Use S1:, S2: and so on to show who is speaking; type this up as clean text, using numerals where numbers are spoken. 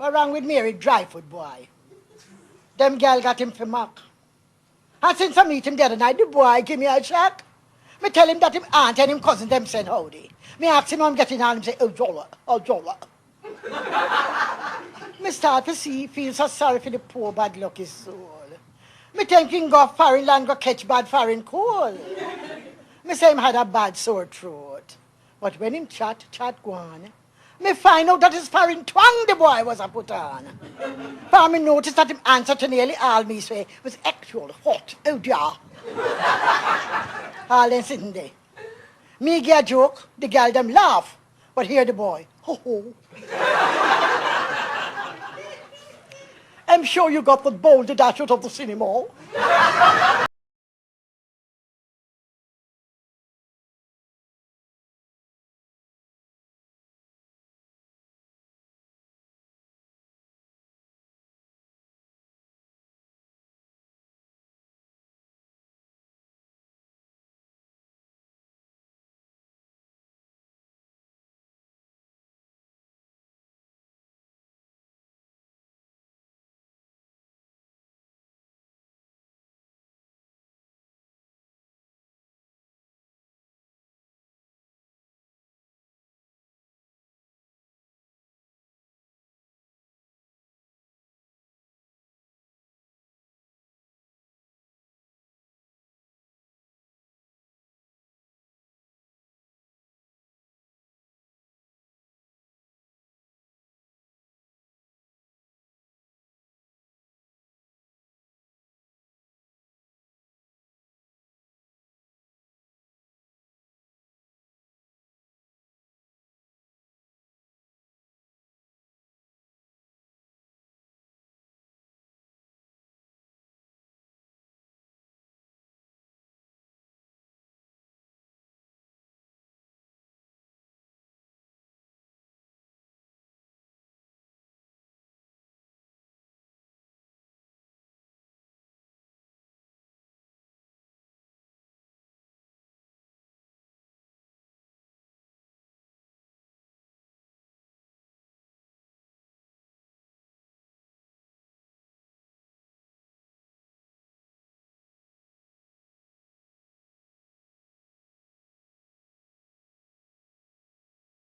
S1: What wrong with Mary Dryfoot, boy? Them gal got him for mock. And since I meet him the other night, the boy give me a shock. Me tell him that him aunt and him cousin them said howdy. Me ask him how I'm getting on, him say, oh, Jolla, oh, Jolla. Me start to see, feel so sorry for the poor bad lucky soul. Me think he can go foreign land, go catch bad foreign coal. Me say him had a bad sore throat. But when him chat go on, me find out that his foreign twang the boy was a put on. For me notice that him answer to nearly all me say was actual hot, oh dear. All them sitting there. Me get a joke, the girl them laugh, but hear the boy, ho ho. I'm sure you got the bowl to dash out of the cinema.